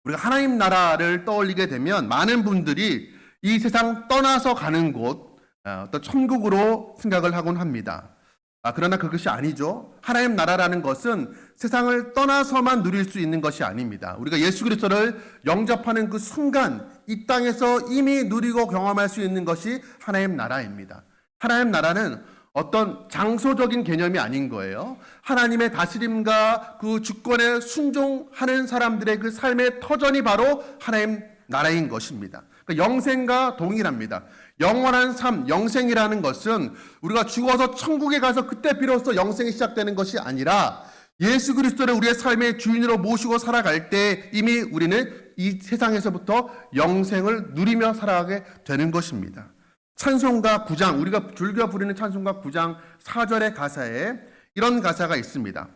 우리가 하나님 나라를 떠올리게 되면 많은 분들이 이 세상 떠나서 가는 곳, 어떤 천국으로 생각을 하곤 합니다. 그러나 그것이 아니죠. 하나님 나라라는 것은 세상을 떠나서만 누릴 수 있는 것이 아닙니다. 우리가 예수 그리스도를 영접하는 그 순간 이 땅에서 이미 누리고 경험할 수 있는 것이 하나님 나라입니다. 하나님 나라는 어떤 장소적인 개념이 아닌 거예요. 하나님의 다스림과 그 주권에 순종하는 사람들의 그 삶의 터전이 바로 하나님 나라인 것입니다. 그러니까 영생과 동일합니다. 영원한 삶, 영생이라는 것은 우리가 죽어서 천국에 가서 그때 비로소 영생이 시작되는 것이 아니라 예수 그리스도를 우리의 삶의 주인으로 모시고 살아갈 때 이미 우리는 이 세상에서부터 영생을 누리며 살아가게 되는 것입니다. 찬송가 9장, 우리가 즐겨 부르는 찬송가 9장 4절의 가사에 이런 가사가 있습니다.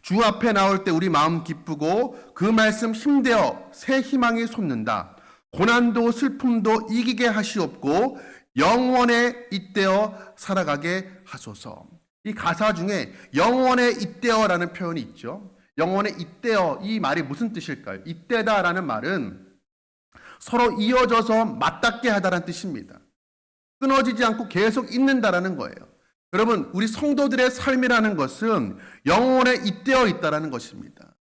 주 앞에 나올 때 우리 마음 기쁘고 그 말씀 힘되어 새 희망이 솟는다. 고난도 슬픔도 이기게 하시옵고 영원에 잇대어 살아가게 하소서. 이 가사 중에 영원에 잇대어라는 표현이 있죠. 영원에 잇대어, 이 말이 무슨 뜻일까요? 잇대다라는 말은 서로 이어져서 맞닿게 하다라는 뜻입니다. 끊어지지 않고 계속 있는다라는 거예요. 여러분, 우리 성도들의 삶이라는 것은 영원에 잇대어 있다라는 것입니다.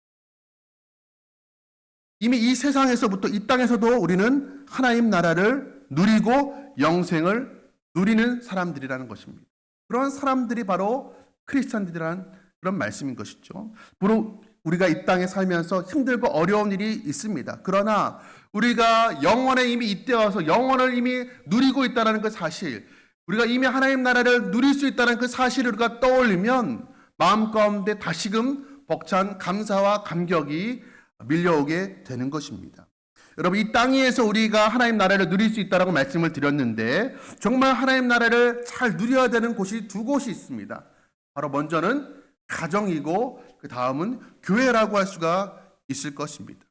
이미 이 세상에서부터 이 땅에서도 우리는 하나님 나라를 누리고 영생을 누리는 사람들이라는 것입니다. 그런 사람들이 바로 크리스찬들이라는 그런 말씀인 것이죠. 바로 우리가 이 땅에 살면서 힘들고 어려운 일이 있습니다. 그러나 우리가 영원에 이미 잇대어서 영원을 이미 누리고 있다는 그 사실, 우리가 이미 하나님 나라를 누릴 수 있다는 그 사실을 우리가 떠올리면 마음 가운데 다시금 벅찬 감사와 감격이 밀려오게 되는 것입니다. 여러분, 이 땅 위에서 우리가 하나님 나라를 누릴 수 있다고 말씀을 드렸는데 정말 하나님 나라를 잘 누려야 되는 곳이 두 곳이 있습니다. 바로 먼저는 가정이고 그 다음은 교회라고 할 수가 있을 것입니다.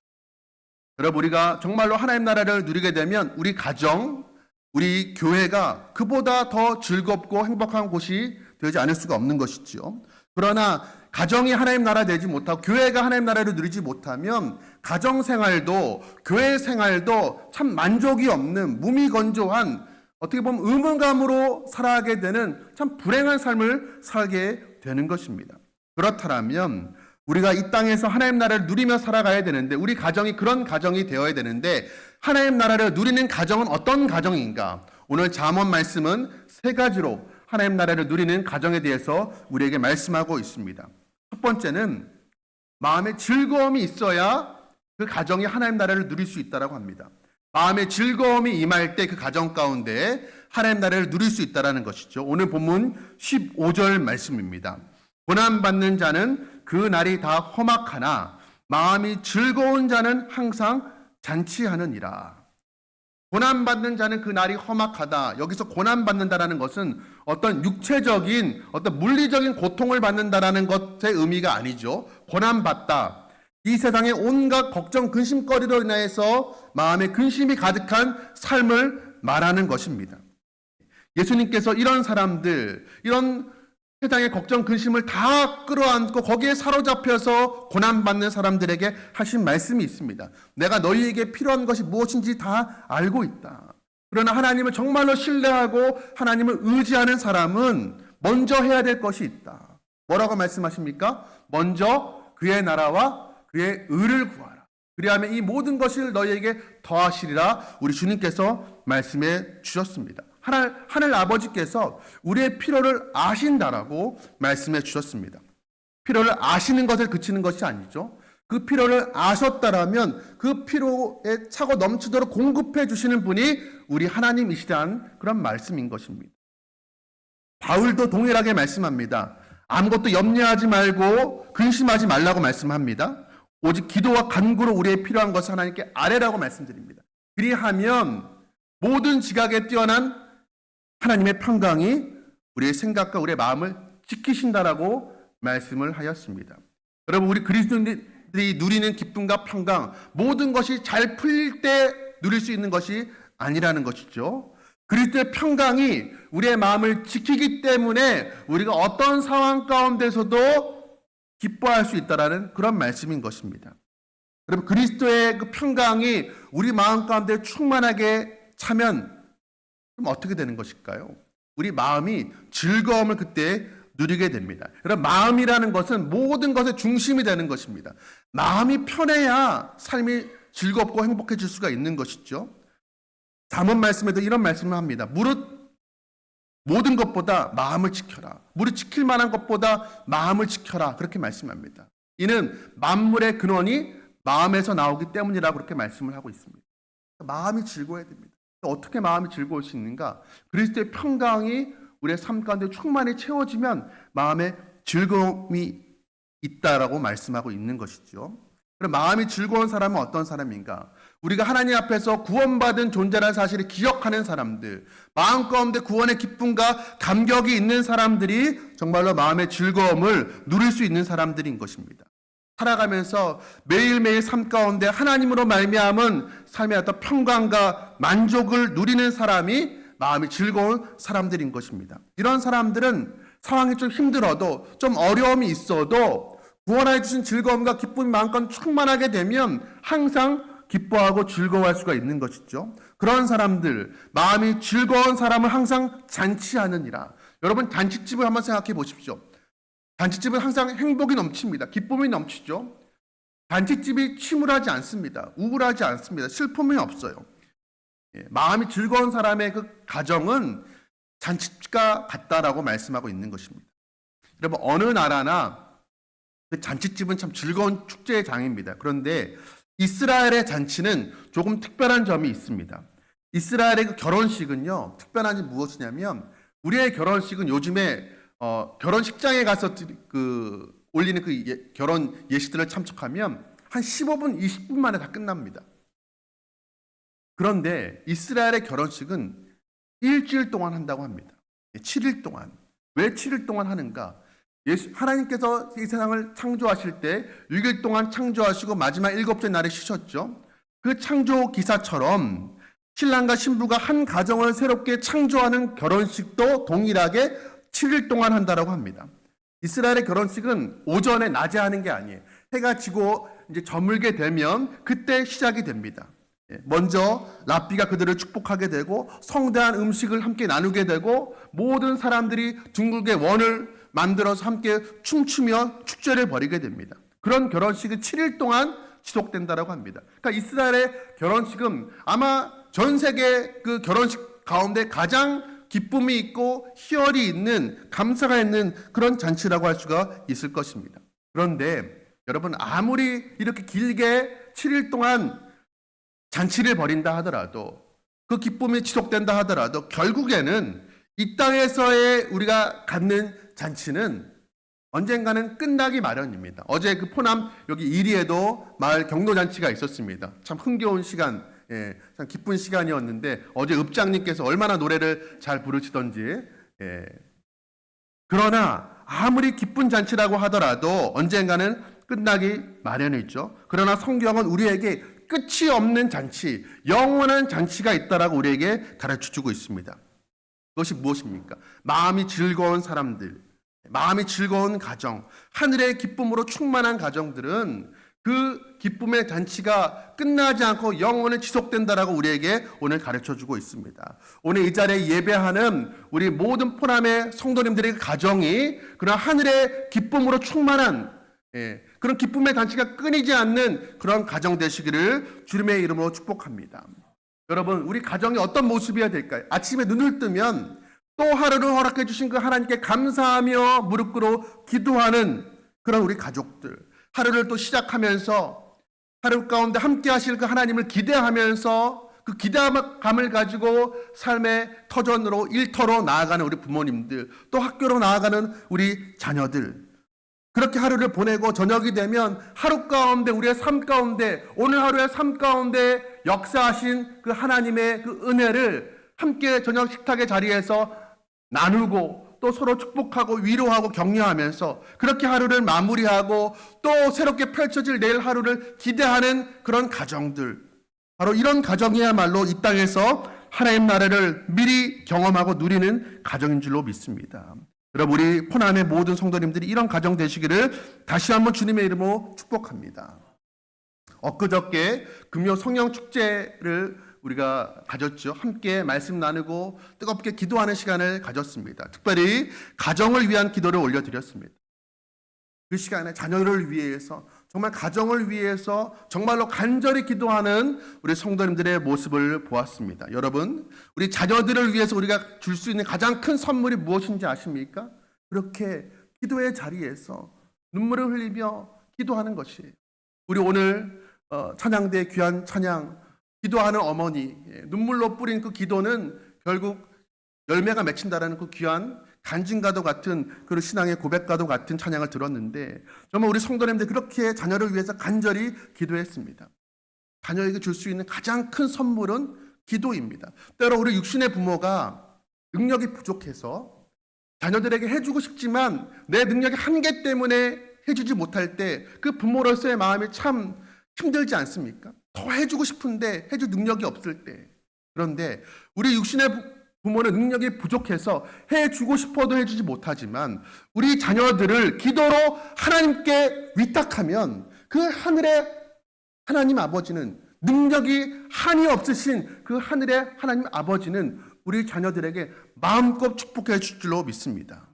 여러분, 우리가 정말로 하나님 나라를 누리게 되면 우리 가정, 우리 교회가 그보다 더 즐겁고 행복한 곳이 되지 않을 수가 없는 것이죠. 그러나 가정이 하나님 나라 되지 못하고 교회가 하나님 나라를 누리지 못하면 가정 생활도 교회 생활도 참 만족이 없는 무미건조한, 어떻게 보면 의무감으로 살아가게 되는 참 불행한 삶을 살게 되는 것입니다. 그렇다면 우리가 이 땅에서 하나님 나라를 누리며 살아가야 되는데, 우리 가정이 그런 가정이 되어야 되는데, 하나님 나라를 누리는 가정은 어떤 가정인가? 오늘 잠언 말씀은 세 가지로 하나님 나라를 누리는 가정에 대해서 우리에게 말씀하고 있습니다. 첫 번째는 마음에 즐거움이 있어야 그 가정이 하나님 나라를 누릴 수 있다고 합니다. 마음에 즐거움이 임할 때 그 가정 가운데 하나님 나라를 누릴 수 있다는 것이죠. 오늘 본문 15절 말씀입니다. 고난받는 자는 그 날이 다 험악하나 마음이 즐거운 자는 항상 잔치하느니라. 고난받는 자는 그 날이 험악하다. 여기서 고난받는다라는 것은 어떤 육체적인, 어떤 물리적인 고통을 받는다라는 것의 의미가 아니죠. 고난받다. 이 세상의 온갖 걱정, 근심거리로 인해서 마음에 근심이 가득한 삶을 말하는 것입니다. 예수님께서 이런 사람들, 이런 세상의 걱정, 근심을 다 끌어안고 거기에 사로잡혀서 고난받는 사람들에게 하신 말씀이 있습니다. 내가 너희에게 필요한 것이 무엇인지 다 알고 있다. 그러나 하나님을 정말로 신뢰하고 하나님을 의지하는 사람은 먼저 해야 될 것이 있다. 뭐라고 말씀하십니까? 먼저 그의 나라와 그의 의를 구하라. 그리하면 이 모든 것을 너희에게 더하시리라. 우리 주님께서 말씀해 주셨습니다. 하늘 아버지께서 우리의 필요를 아신다라고 말씀해 주셨습니다. 필요를 아시는 것에 그치는 것이 아니죠. 그 필요를 아셨다라면 그 필요에 차고 넘치도록 공급해 주시는 분이 우리 하나님이시라는 그런 말씀인 것입니다. 바울도 동일하게 말씀합니다. 아무것도 염려하지 말고 근심하지 말라고 말씀합니다. 오직 기도와 간구로 우리의 필요한 것을 하나님께 아뢰라고 말씀드립니다. 그리하면 모든 지각에 뛰어난 하나님의 평강이 우리의 생각과 우리의 마음을 지키신다라고 말씀을 하였습니다. 여러분, 우리 그리스도인들이 누리는 기쁨과 평강, 모든 것이 잘 풀릴 때 누릴 수 있는 것이 아니라는 것이죠. 그리스도의 평강이 우리의 마음을 지키기 때문에 우리가 어떤 상황 가운데서도 기뻐할 수 있다라는 그런 말씀인 것입니다. 여러분, 그리스도의 그 평강이 우리 마음 가운데 충만하게 차면 그럼 어떻게 되는 것일까요? 우리 마음이 즐거움을 그때 누리게 됩니다. 여러분, 마음이라는 것은 모든 것의 중심이 되는 것입니다. 마음이 편해야 삶이 즐겁고 행복해질 수가 있는 것이죠. 잠언 말씀에도 이런 말씀을 합니다. 무릇 모든 것보다 마음을 지켜라. 무릇 지킬 만한 것보다 마음을 지켜라. 그렇게 말씀합니다. 이는 만물의 근원이 마음에서 나오기 때문이라고 그렇게 말씀을 하고 있습니다. 마음이 즐거워야 됩니다. 어떻게 마음이 즐거울 수 있는가? 그리스도의 평강이 우리의 삶 가운데 충만히 채워지면 마음에 즐거움이 있다라고 말씀하고 있는 것이죠. 그럼 마음이 즐거운 사람은 어떤 사람인가? 우리가 하나님 앞에서 구원받은 존재라는 사실을 기억하는 사람들, 마음 가운데 구원의 기쁨과 감격이 있는 사람들이 정말로 마음의 즐거움을 누릴 수 있는 사람들인 것입니다. 살아가면서 매일매일 삶 가운데 하나님으로 말미암은 삶의 어떤 평강과 만족을 누리는 사람이 마음이 즐거운 사람들인 것입니다. 이런 사람들은 상황이 좀 힘들어도, 좀 어려움이 있어도 구원하여 주신 즐거움과 기쁨이 마음껏 충만하게 되면 항상 기뻐하고 즐거워할 수가 있는 것이죠. 그런 사람들, 마음이 즐거운 사람은 항상 잔치하느니라. 여러분, 잔치집을 한번 생각해 보십시오. 잔치집은 항상 행복이 넘칩니다. 기쁨이 넘치죠. 잔치집이 침울하지 않습니다. 우울하지 않습니다. 슬픔이 없어요. 마음이 즐거운 사람의 그 가정은 잔치집과 같다라고 말씀하고 있는 것입니다. 여러분, 어느 나라나 그 잔치집은 참 즐거운 축제의 장입니다. 그런데 이스라엘의 잔치는 조금 특별한 점이 있습니다. 이스라엘의 그 결혼식은요, 특별한 게 무엇이냐면, 우리의 결혼식은 요즘에 결혼식장에 가서 올리는 그 결혼 예식들을 참석하면 한 15분, 20분 만에 다 끝납니다. 그런데 이스라엘의 결혼식은 일주일 동안 한다고 합니다. 7일 동안. 왜 7일 동안 하는가? 하나님께서 이 세상을 창조하실 때 6일 동안 창조하시고 마지막 7째 날에 쉬셨죠. 그 창조 기사처럼 신랑과 신부가 한 가정을 새롭게 창조하는 결혼식도 동일하게 7일 동안 한다라고 합니다. 이스라엘의 결혼식은 오전에 낮에 하는 게 아니에요. 해가 지고 이제 저물게 되면 그때 시작이 됩니다. 먼저 랍비가 그들을 축복하게 되고 성대한 음식을 함께 나누게 되고 모든 사람들이 둥글게 원을 만들어서 함께 춤추며 축제를 벌이게 됩니다. 그런 결혼식은 7일 동안 지속된다라고 합니다. 그러니까 이스라엘의 결혼식은 아마 전 세계 그 결혼식 가운데 가장 기쁨이 있고 희열이 있는, 감사가 있는 그런 잔치라고 할 수가 있을 것입니다. 그런데 여러분, 아무리 이렇게 길게 7일 동안 잔치를 벌인다 하더라도, 그 기쁨이 지속된다 하더라도 결국에는 이 땅에서의 우리가 갖는 잔치는 언젠가는 끝나기 마련입니다. 어제 그 포남 여기 이리에도 마을 경로잔치가 있었습니다. 참 흥겨운 시간, 참 기쁜 시간이었는데 어제 읍장님께서 얼마나 노래를 잘 부르시던지. 그러나 아무리 기쁜 잔치라고 하더라도 언젠가는 끝나기 마련이죠. 그러나 성경은 우리에게 끝이 없는 잔치, 영원한 잔치가 있다라고 우리에게 가르쳐주고 있습니다. 그것이 무엇입니까? 마음이 즐거운 사람들, 마음이 즐거운 가정, 하늘의 기쁨으로 충만한 가정들은 그 기쁨의 잔치가 끝나지 않고 영원히 지속된다라고 우리에게 오늘 가르쳐주고 있습니다. 오늘 이 자리에 예배하는 우리 모든 포남의 성도님들의 가정이 그런 하늘의 기쁨으로 충만한 그런 기쁨의 잔치가 끊이지 않는 그런 가정 되시기를 주님의 이름으로 축복합니다. 여러분, 우리 가정이 어떤 모습이어야 될까요? 아침에 눈을 뜨면 또 하루를 허락해 주신 그 하나님께 감사하며 무릎 꿇어 기도하는 그런 우리 가족들, 하루를 또 시작하면서 하루 가운데 함께 하실 그 하나님을 기대하면서 그 기대감을 가지고 삶의 터전으로, 일터로 나아가는 우리 부모님들, 또 학교로 나아가는 우리 자녀들, 그렇게 하루를 보내고 저녁이 되면 하루 가운데, 우리의 삶 가운데, 오늘 하루의 삶 가운데 역사하신 그 하나님의 그 은혜를 함께 저녁 식탁의 자리에서 나누고 또 서로 축복하고 위로하고 격려하면서 그렇게 하루를 마무리하고 또 새롭게 펼쳐질 내일 하루를 기대하는 그런 가정들, 바로 이런 가정이야말로 이 땅에서 하나님 나라를 미리 경험하고 누리는 가정인 줄로 믿습니다. 여러분, 우리 포남의 모든 성도님들이 이런 가정 되시기를 다시 한번 주님의 이름으로 축복합니다. 엊그저께 금요 성령 축제를 우리가 가졌죠. 함께 말씀 나누고 뜨겁게 기도하는 시간을 가졌습니다. 특별히 가정을 위한 기도를 올려드렸습니다. 그 시간에 자녀를 위해서, 정말 가정을 위해서 정말로 간절히 기도하는 우리 성도님들의 모습을 보았습니다. 여러분, 우리 자녀들을 위해서 우리가 줄 수 있는 가장 큰 선물이 무엇인지 아십니까? 그렇게 기도의 자리에서 눈물을 흘리며 기도하는 것이에요. 우리 오늘 찬양대 귀한 찬양, 기도하는 어머니, 눈물로 뿌린 그 기도는 결국 열매가 맺힌다라는 그 귀한 간증과도 같은 그런 신앙의 고백과도 같은 찬양을 들었는데, 정말 우리 성도님들 그렇게 자녀를 위해서 간절히 기도했습니다. 자녀에게 줄 수 있는 가장 큰 선물은 기도입니다. 때로 우리 육신의 부모가 능력이 부족해서 자녀들에게 해주고 싶지만 내 능력의 한계 때문에 해주지 못할 때 그 부모로서의 마음이 참 힘들지 않습니까? 더 해주고 싶은데 해줄 능력이 없을 때. 그런데 우리 육신의 부모는 능력이 부족해서 해주고 싶어도 해주지 못하지만 우리 자녀들을 기도로 하나님께 위탁하면 그 하늘의 하나님 아버지는, 능력이 한이 없으신 그 하늘의 하나님 아버지는 우리 자녀들에게 마음껏 축복해 줄 줄로 믿습니다.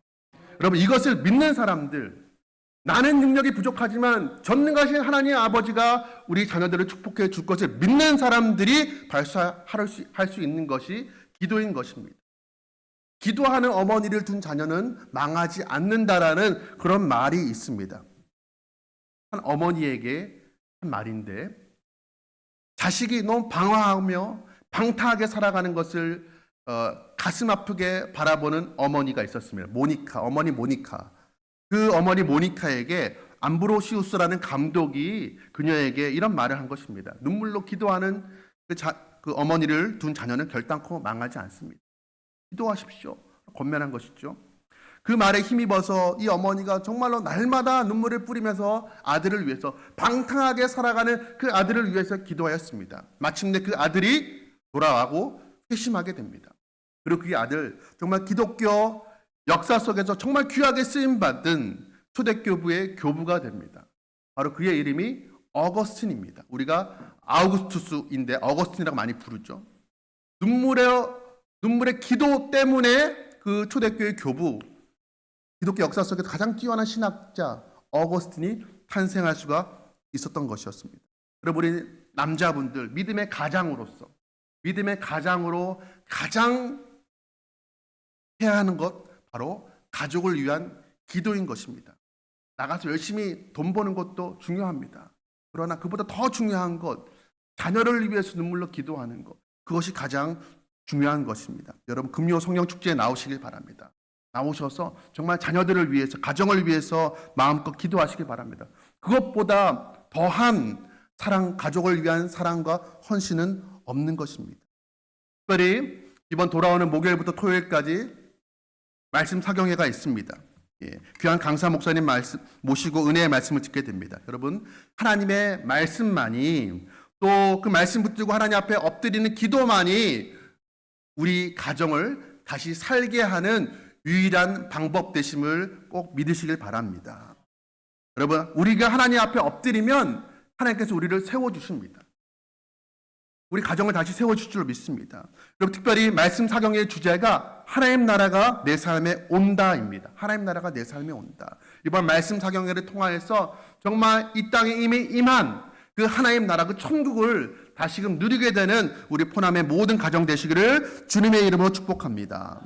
여러분, 이것을 믿는 사람들, 나는 능력이 부족하지만 전능하신 하나님 아버지가 우리 자녀들을 축복해 줄 것을 믿는 사람들이 발사할 수 있는 것이 기도인 것입니다. 기도하는 어머니를 둔 자녀는 망하지 않는다라는 그런 말이 있습니다. 한 어머니에게 한 말인데, 자식이 너무 방황하며 방탕하게 살아가는 것을 가슴 아프게 바라보는 어머니가 있었습니다. 어머니 모니카. 그 어머니 모니카에게 암브로시우스라는 감독이 그녀에게 이런 말을 한 것입니다. 눈물로 기도하는 그 어머니를 둔 자녀는 결단코 망하지 않습니다. 기도하십시오. 권면한 것이죠. 그 말에 힘입어서 이 어머니가 정말로 날마다 눈물을 뿌리면서 아들을 위해서, 방탕하게 살아가는 그 아들을 위해서 기도하였습니다. 마침내 그 아들이 돌아가고 회심하게 됩니다. 그리고 그 아들, 정말 기독교 역사 속에서 정말 귀하게 쓰임받은 초대교부의 교부가 됩니다. 바로 그의 이름이 어거스틴입니다. 우리가 아우구스투스인데 어거스틴이라고 많이 부르죠. 눈물의 기도 때문에 그 초대교회 교부, 기독교 역사 속에서 가장 뛰어난 신학자 어거스틴이 탄생할 수가 있었던 것이었습니다. 여러분, 우리 남자분들, 믿음의 가장으로 가장 해야 하는 것, 바로 가족을 위한 기도인 것입니다. 나가서 열심히 돈 버는 것도 중요합니다. 그러나 그보다 더 중요한 것, 자녀를 위해서 눈물로 기도하는 것, 그것이 가장 중요한 것입니다. 여러분, 금요 성령 축제에 나오시길 바랍니다. 나오셔서 정말 자녀들을 위해서, 가정을 위해서 마음껏 기도하시길 바랍니다. 그것보다 더한 사랑, 가족을 위한 사랑과 헌신은 없는 것입니다. 특별히 이번 돌아오는 목요일부터 토요일까지 말씀 사경회가 있습니다. 귀한 강사 목사님 모시고 은혜의 말씀을 듣게 됩니다. 여러분, 하나님의 말씀만이, 또 그 말씀 붙들고 하나님 앞에 엎드리는 기도만이 우리 가정을 다시 살게 하는 유일한 방법 되심을 꼭 믿으시길 바랍니다. 여러분, 우리가 하나님 앞에 엎드리면 하나님께서 우리를 세워주십니다. 우리 가정을 다시 세워줄 줄로 믿습니다. 그리고 특별히 말씀 사경의 주제가 하나님 나라가 내 삶에 온다입니다. 하나님 나라가 내 삶에 온다. 이번 말씀 사경회를 통하여서 정말 이 땅에 이미 임한 그 하나님 나라, 그 천국을 다시금 누리게 되는 우리 포남의 모든 가정 되시기를 주님의 이름으로 축복합니다.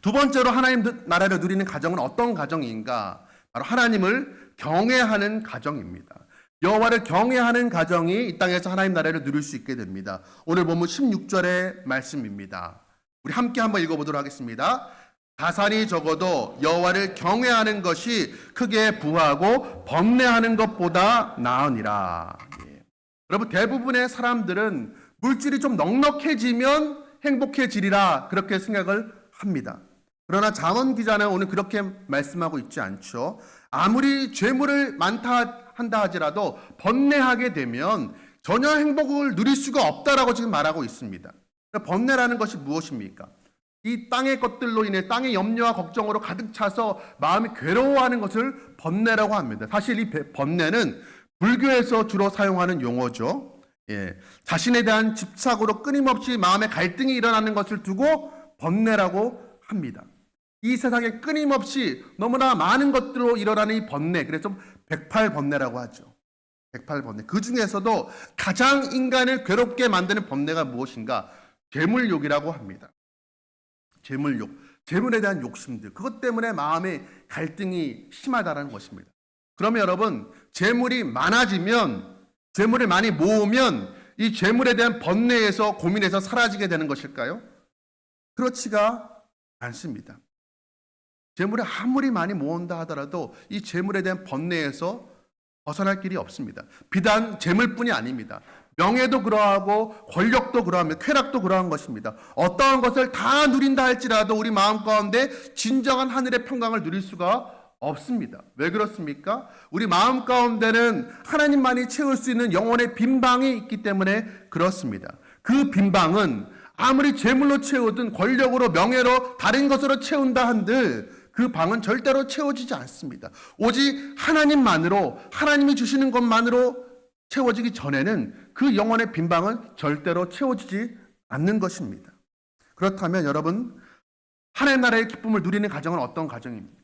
두 번째로 하나님 나라를 누리는 가정은 어떤 가정인가? 바로 하나님을 경외하는 가정입니다. 여호와를 경외하는 가정이 이 땅에서 하나님 나라를 누릴 수 있게 됩니다. 오늘 본문 16절의 말씀입니다. 우리 함께 한번 읽어보도록 하겠습니다. 가산이 적어도 여호와를 경외하는 것이 크게 부하고 번뇌하는 것보다 나으니라. 여러분, 대부분의 사람들은 물질이 좀 넉넉해지면 행복해지리라 그렇게 생각을 합니다. 그러나 잠언 기자는 오늘 그렇게 말씀하고 있지 않죠. 아무리 재물을 많다 한다 하지라도 번뇌하게 되면 전혀 행복을 누릴 수가 없다라고 지금 말하고 있습니다. 번뇌라는 것이 무엇입니까? 이 땅의 것들로 인해 땅의 염려와 걱정으로 가득 차서 마음이 괴로워하는 것을 번뇌라고 합니다. 사실 이 번뇌는 불교에서 주로 사용하는 용어죠. 자신에 대한 집착으로 끊임없이 마음의 갈등이 일어나는 것을 두고 번뇌라고 합니다. 이 세상에 끊임없이 너무나 많은 것들로 일어나는 이 번뇌, 그래서 108번뇌라고 하죠. 108번뇌. 그 중에서도 가장 인간을 괴롭게 만드는 번뇌가 무엇인가? 재물욕이라고 합니다. 재물욕, 재물에 대한 욕심들, 그것 때문에 마음의 갈등이 심하다는 것입니다. 그러면 여러분, 재물이 많아지면, 재물을 많이 모으면 이 재물에 대한 번뇌에서 고민해서 사라지게 되는 것일까요? 그렇지가 않습니다. 재물을 아무리 많이 모은다 하더라도 이 재물에 대한 번뇌에서 벗어날 길이 없습니다. 비단 재물뿐이 아닙니다. 명예도 그러하고 권력도 그러하며 쾌락도 그러한 것입니다. 어떠한 것을 다 누린다 할지라도 우리 마음 가운데 진정한 하늘의 평강을 누릴 수가 없습니다. 왜 그렇습니까? 우리 마음 가운데는 하나님만이 채울 수 있는 영혼의 빈방이 있기 때문에 그렇습니다. 그 빈방은 아무리 재물로 채우든 권력으로 명예로 다른 것으로 채운다 한들 그 방은 절대로 채워지지 않습니다. 오직 하나님만으로, 하나님이 주시는 것만으로 채워지기 전에는 그 영혼의 빈방은 절대로 채워지지 않는 것입니다. 그렇다면 여러분, 하나님 나라의 기쁨을 누리는 가정은 어떤 가정입니까?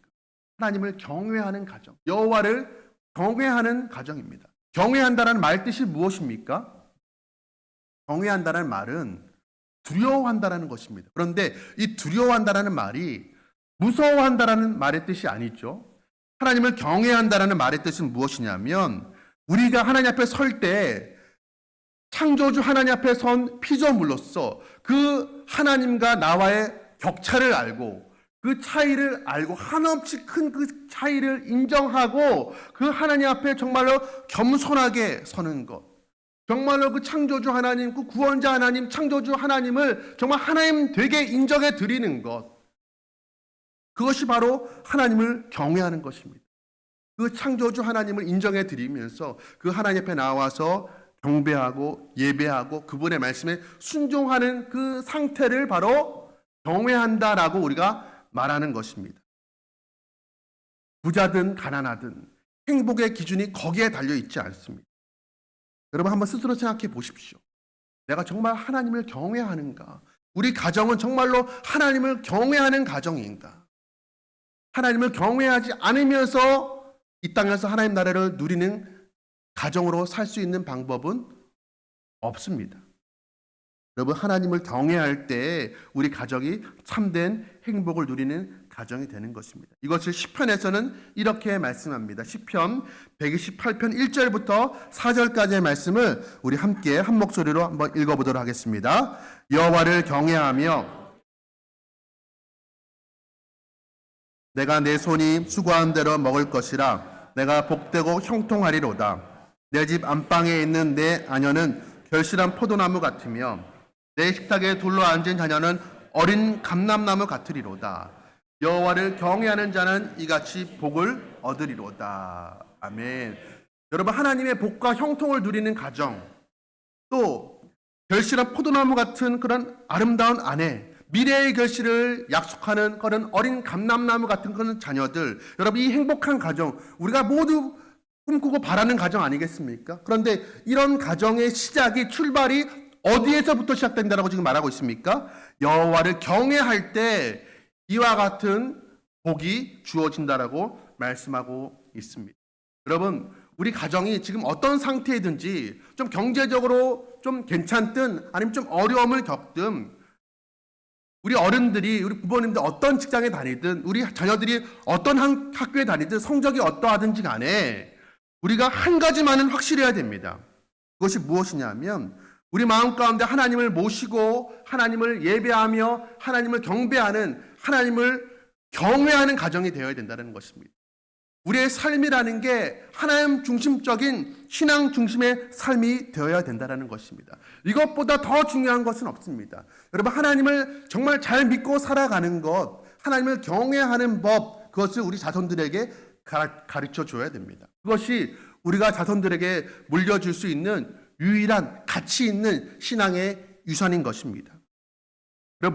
하나님을 경외하는 가정, 여호와를 경외하는 가정입니다. 경외한다는 말 뜻이 무엇입니까? 경외한다는 말은 두려워한다는 것입니다. 그런데 이 두려워한다는 말이 무서워한다는 말의 뜻이 아니죠. 하나님을 경외한다는 말의 뜻은 무엇이냐면 우리가 하나님 앞에 설 때 창조주 하나님 앞에 선 피조물로서 그 하나님과 나와의 격차를 알고 그 차이를 알고 한없이 큰 그 차이를 인정하고 그 하나님 앞에 정말로 겸손하게 서는 것. 정말로 그 창조주 하나님, 그 구원자 하나님, 창조주 하나님을 정말 하나님 되게 인정해 드리는 것. 그것이 바로 하나님을 경외하는 것입니다. 그 창조주 하나님을 인정해 드리면서 그 하나님 앞에 나와서 경배하고 예배하고 그분의 말씀에 순종하는 그 상태를 바로 경외한다라고 우리가 말하는 것입니다. 부자든 가난하든 행복의 기준이 거기에 달려 있지 않습니다. 여러분 한번 스스로 생각해 보십시오. 내가 정말 하나님을 경외하는가? 우리 가정은 정말로 하나님을 경외하는 가정인가? 하나님을 경외하지 않으면서 이 땅에서 하나님 나라를 누리는 가정으로 살 수 있는 방법은 없습니다. 여러분 하나님을 경외할 때 우리 가정이 참된 행복을 누리는 가정이 되는 것입니다. 이것을 시편에서는 이렇게 말씀합니다. 시편 128편 1절부터 4절까지의 말씀을 우리 함께 한 목소리로 한번 읽어보도록 하겠습니다. 여호와를 경외하며 내가 내 손이 수고한 대로 먹을 것이라 내가 복되고 형통하리로다. 내 집 안방에 있는 내 아녀는 결실한 포도나무 같으며 내 식탁에 둘러앉은 자녀는 어린 감람나무 같으리로다. 여호와를 경외하는 자는 이같이 복을 얻으리로다. 아멘. 여러분 하나님의 복과 형통을 누리는 가정, 또 결실한 포도나무 같은 그런 아름다운 아내, 미래의 결실을 약속하는 그런 어린 감람나무 같은 그런 자녀들, 여러분 이 행복한 가정 우리가 모두 꿈꾸고 바라는 가정 아니겠습니까? 그런데 이런 가정의 시작이 출발이 어디에서부터 시작된다라고 지금 말하고 있습니까? 여호와를 경외할 때 이와 같은 복이 주어진다라고 말씀하고 있습니다. 여러분 우리 가정이 지금 어떤 상태이든지 좀 경제적으로 좀 괜찮든 아니면 좀 어려움을 겪든 우리 어른들이 우리 부모님들 어떤 직장에 다니든 우리 자녀들이 어떤 학교에 다니든 성적이 어떠하든지 간에 우리가 한 가지만은 확실해야 됩니다. 그것이 무엇이냐면 우리 마음 가운데 하나님을 모시고 하나님을 예배하며 하나님을 경배하는 하나님을 경외하는 가정이 되어야 된다는 것입니다. 우리의 삶이라는 게 하나님 중심적인 신앙 중심의 삶이 되어야 된다는 것입니다. 이것보다 더 중요한 것은 없습니다. 여러분 하나님을 정말 잘 믿고 살아가는 것, 하나님을 경외하는 법, 그것을 우리 자손들에게 가르쳐 줘야 됩니다. 그것이 우리가 자손들에게 물려줄 수 있는 유일한 가치 있는 신앙의 유산인 것입니다.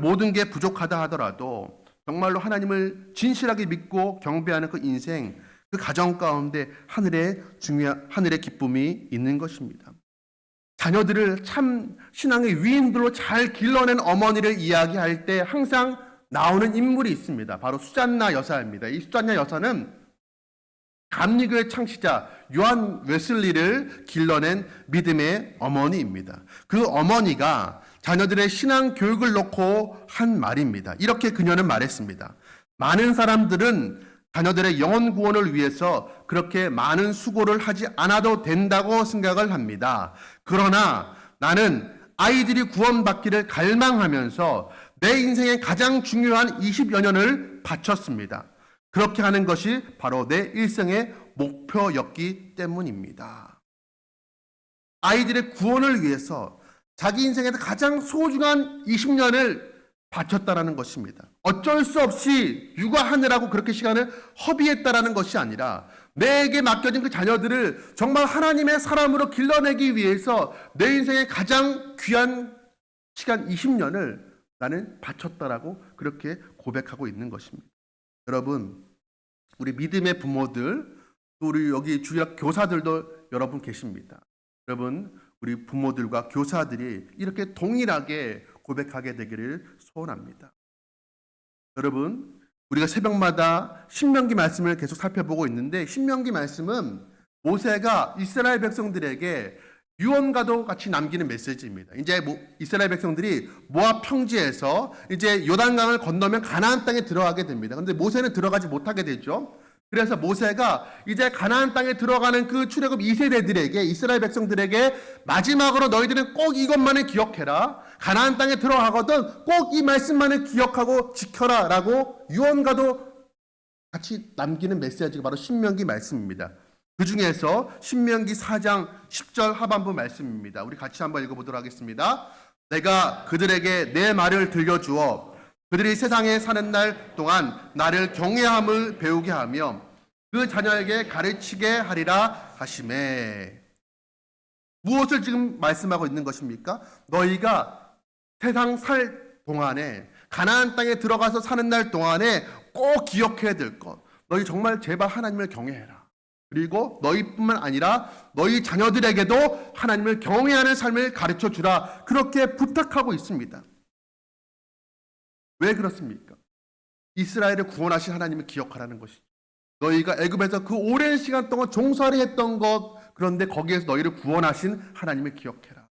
모든 게 부족하다 하더라도 정말로 하나님을 진실하게 믿고 경배하는 그 인생, 그 가정 가운데 하늘의 기쁨이 있는 것입니다. 자녀들을 참 신앙의 위인들로 잘 길러낸 어머니를 이야기할 때 항상 나오는 인물이 있습니다. 바로 수잔나 여사입니다. 이 수잔나 여사는 감리교의 창시자 요한 웨슬리를 길러낸 믿음의 어머니입니다. 그 어머니가 자녀들의 신앙 교육을 놓고 한 말입니다. 이렇게 그녀는 말했습니다. 많은 사람들은 자녀들의 영혼 구원을 위해서 그렇게 많은 수고를 하지 않아도 된다고 생각을 합니다. 그러나 나는 아이들이 구원받기를 갈망하면서 내 인생의 가장 중요한 20여 년을 바쳤습니다. 그렇게 하는 것이 바로 내 일생의 목표였기 때문입니다. 아이들의 구원을 위해서 자기 인생의 가장 소중한 20년을 바쳤다라는 것입니다. 어쩔 수 없이 육아하느라고 그렇게 시간을 허비했다라는 것이 아니라 내게 맡겨진 그 자녀들을 정말 하나님의 사람으로 길러내기 위해서 내 인생의 가장 귀한 시간 20년을 나는 바쳤다라고 그렇게 고백하고 있는 것입니다. 여러분, 우리 믿음의 부모들, 또 우리 여기 주일학 교사들도 여러분 계십니다. 여러분, 우리 부모들과 교사들이 이렇게 동일하게 고백하게 되기를 소원합니다. 여러분, 우리가 새벽마다 신명기 말씀을 계속 살펴보고 있는데, 신명기 말씀은 모세가 이스라엘 백성들에게 유언과도 같이 남기는 메시지입니다. 이제 이스라엘 백성들이 모압 평지에서 이제 요단강을 건너면 가나안 땅에 들어가게 됩니다. 그런데 모세는 들어가지 못하게 되죠. 그래서 모세가 이제 가나안 땅에 들어가는 그 출애굽 2세대들에게, 이스라엘 백성들에게 마지막으로 너희들은 꼭 이것만을 기억해라. 가나안 땅에 들어가거든 꼭 이 말씀만을 기억하고 지켜라 라고 유언과도 같이 남기는 메시지가 바로 신명기 말씀입니다. 그 중에서 신명기 4장 10절 하반부 말씀입니다. 우리 같이 한번 읽어보도록 하겠습니다. 내가 그들에게 내 말을 들려주어 그들이 세상에 사는 날 동안 나를 경외함을 배우게 하며 그 자녀에게 가르치게 하리라 하시매. 무엇을 지금 말씀하고 있는 것입니까? 너희가 세상 살 동안에, 가나안 땅에 들어가서 사는 날 동안에 꼭 기억해야 될 것, 너희 정말 제발 하나님을 경외해라. 그리고 너희뿐만 아니라 너희 자녀들에게도 하나님을 경외하는 삶을 가르쳐 주라. 그렇게 부탁하고 있습니다. 왜 그렇습니까? 이스라엘을 구원하신 하나님을 기억하라는 것이죠. 너희가 애굽에서 그 오랜 시간 동안 종살이 했던 것, 그런데 거기에서 너희를 구원하신 하나님을 기억해라.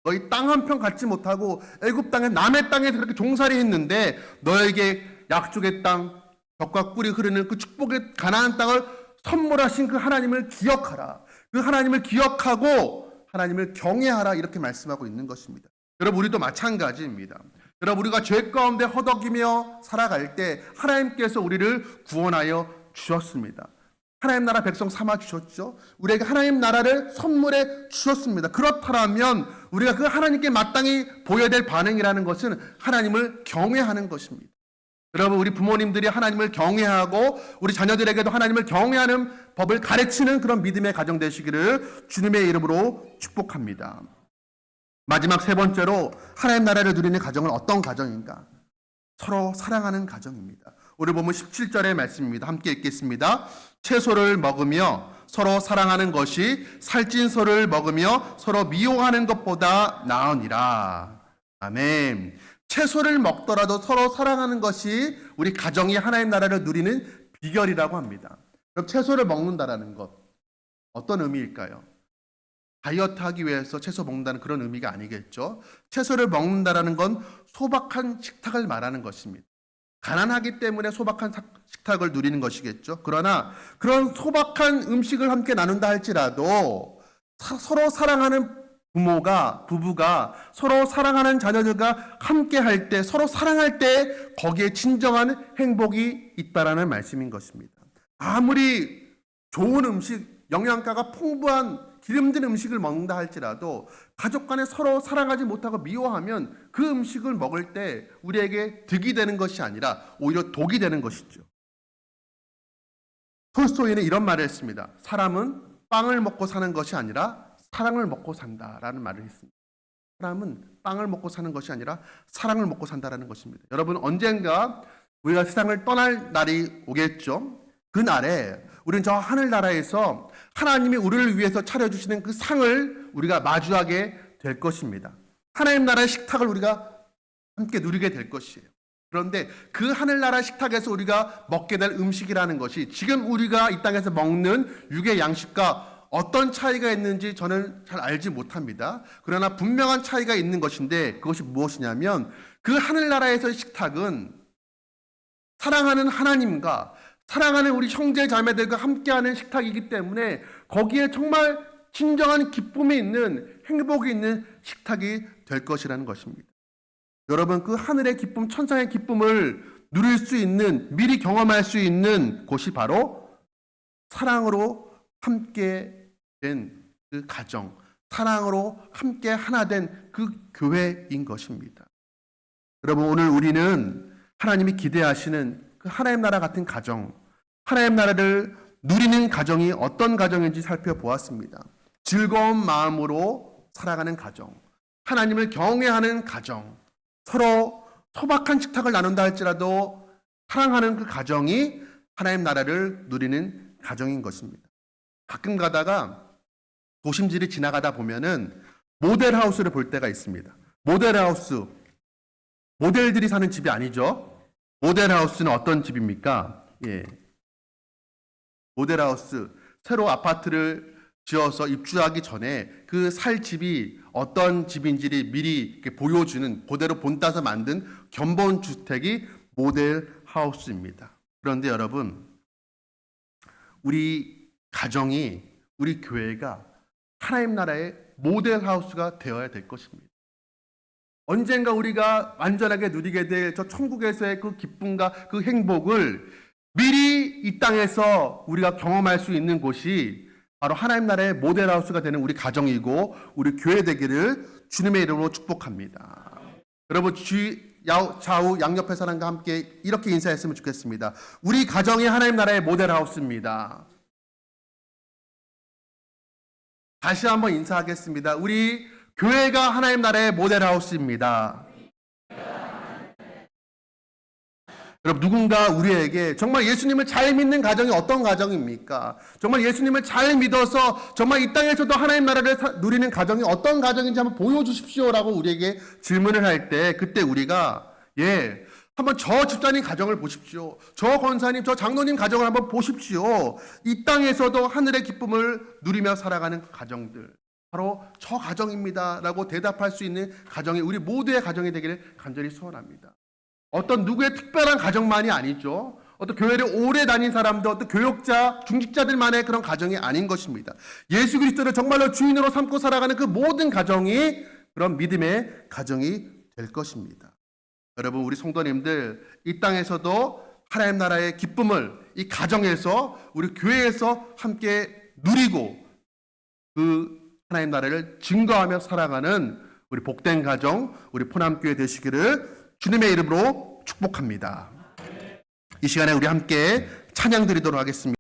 너희 땅 한 편 갖지 못하고 애굽 땅에, 남의 땅에서 그렇게 종살이 했는데 너에게 약속의 땅, 젖과 꿀이 흐르는 그 축복의 가나안 땅을 선물하신 그 하나님을 기억하라. 그 하나님을 기억하고 하나님을 경외하라. 이렇게 말씀하고 있는 것입니다. 여러분, 우리도 마찬가지입니다. 여러분, 우리가 죄 가운데 허덕이며 살아갈 때 하나님께서 우리를 구원하여 주셨습니다. 하나님 나라 백성 삼아 주셨죠. 우리에게 하나님 나라를 선물해 주셨습니다. 그렇다면 우리가 그 하나님께 마땅히 보여야 될 반응이라는 것은 하나님을 경외하는 것입니다. 여러분, 우리 부모님들이 하나님을 경외하고 우리 자녀들에게도 하나님을 경외하는 법을 가르치는 그런 믿음의 가정 되시기를 주님의 이름으로 축복합니다. 마지막 세 번째로 하나님 나라를 누리는 가정은 어떤 가정인가? 서로 사랑하는 가정입니다. 오늘 보면 17절의 말씀입니다. 함께 읽겠습니다. 채소를 먹으며 서로 사랑하는 것이 살찐 소를 먹으며 서로 미워하는 것보다 나으니라. 아멘. 채소를 먹더라도 서로 사랑하는 것이 우리 가정이 하나님 나라를 누리는 비결이라고 합니다. 그럼 채소를 먹는다라는 것, 어떤 의미일까요? 다이어트 하기 위해서 채소 먹는다는 그런 의미가 아니겠죠. 채소를 먹는다라는 건 소박한 식탁을 말하는 것입니다. 가난하기 때문에 소박한 식탁을 누리는 것이겠죠. 그러나 그런 소박한 음식을 함께 나눈다 할지라도 서로 사랑하는 부부가 서로 사랑하는 자녀들과 함께 할 때, 서로 사랑할 때 거기에 진정한 행복이 있다라는 말씀인 것입니다. 아무리 좋은 음식, 영양가가 풍부한 기름진 음식을 먹는다 할지라도 가족 간에 서로 사랑하지 못하고 미워하면 그 음식을 먹을 때 우리에게 득이 되는 것이 아니라 오히려 독이 되는 것이죠. 톨스토이는 이런 말을 했습니다. 사람은 빵을 먹고 사는 것이 아니라 사랑을 먹고 산다라는 말을 했습니다. 사람은 빵을 먹고 사는 것이 아니라 사랑을 먹고 산다라는 것입니다. 여러분, 언젠가 우리가 세상을 떠날 날이 오겠죠. 그날에 우리는 저 하늘나라에서 하나님이 우리를 위해서 차려주시는 그 상을 우리가 마주하게 될 것입니다. 하나님 나라의 식탁을 우리가 함께 누리게 될 것이에요. 그런데 그 하늘나라 식탁에서 우리가 먹게 될 음식이라는 것이 지금 우리가 이 땅에서 먹는 육의 양식과 어떤 차이가 있는지 저는 잘 알지 못합니다. 그러나 분명한 차이가 있는 것인데 그것이 무엇이냐면 그 하늘나라에서의 식탁은 사랑하는 하나님과 사랑하는 우리 형제 자매들과 함께하는 식탁이기 때문에 거기에 정말 진정한 기쁨이 있는 행복이 있는 식탁이 될 것이라는 것입니다. 여러분, 그 하늘의 기쁨, 천상의 기쁨을 누릴 수 있는, 미리 경험할 수 있는 곳이 바로 사랑으로 함께 된 그 가정, 사랑으로 함께 하나 된 그 교회인 것입니다. 여러분, 오늘 우리는 하나님이 기대하시는 그 하나님 나라 같은 가정, 하나님 나라를 누리는 가정이 어떤 가정인지 살펴보았습니다. 즐거운 마음으로 살아가는 가정, 하나님을 경외하는 가정, 서로 소박한 식탁을 나눈다 할지라도 사랑하는 그 가정이 하나님 나라를 누리는 가정인 것입니다. 가끔 가다가 도심지를 지나가다 보면은 모델하우스를 볼 때가 있습니다. 모델하우스, 모델들이 사는 집이 아니죠. 모델하우스는 어떤 집입니까? 모델하우스, 새로 아파트를 지어서 입주하기 전에 그 살 집이 어떤 집인지를 미리 이렇게 보여주는, 그대로 본따서 만든 견본 주택이 모델하우스입니다. 그런데 여러분, 우리 가정이, 우리 교회가 하나님 나라의 모델하우스가 되어야 될 것입니다. 언젠가 우리가 완전하게 누리게 될 저 천국에서의 그 기쁨과 그 행복을 미리 이 땅에서 우리가 경험할 수 있는 곳이 바로 하나님 나라의 모델하우스가 되는 우리 가정이고 우리 교회 되기를 주님의 이름으로 축복합니다. 여러분, 좌우 양옆의 사람과 함께 이렇게 인사했으면 좋겠습니다. 우리 가정이 하나님 나라의 모델하우스입니다. 다시 한번 인사하겠습니다. 우리 교회가 하나님 나라의 모델하우스입니다. 여러분, 누군가 우리에게 정말 예수님을 잘 믿는 가정이 어떤 가정입니까? 정말 예수님을 잘 믿어서 정말 이 땅에서도 하나님 나라를 누리는 가정이 어떤 가정인지 한번 보여주십시오라고 우리에게 질문을 할 때, 그때 우리가 한번 저 집사님 가정을 보십시오. 저 권사님, 저 장로님 가정을 한번 보십시오. 이 땅에서도 하늘의 기쁨을 누리며 살아가는 가정들, 바로 저 가정입니다 라고 대답할 수 있는 가정이 우리 모두의 가정이 되기를 간절히 소원합니다. 어떤 누구의 특별한 가정만이 아니죠. 어떤 교회를 오래 다닌 사람들, 어떤 교역자, 중직자들만의 그런 가정이 아닌 것입니다. 예수 그리스도를 정말로 주인으로 삼고 살아가는 그 모든 가정이 그런 믿음의 가정이 될 것입니다. 여러분, 우리 성도님들, 이 땅에서도 하나님 나라의 기쁨을 이 가정에서, 우리 교회에서 함께 누리고 그 하나님 나라를 증거하며 살아가는 우리 복된 가정, 우리 포남교회 되시기를 주님의 이름으로 축복합니다. 이 시간에 우리 함께 찬양 드리도록 하겠습니다.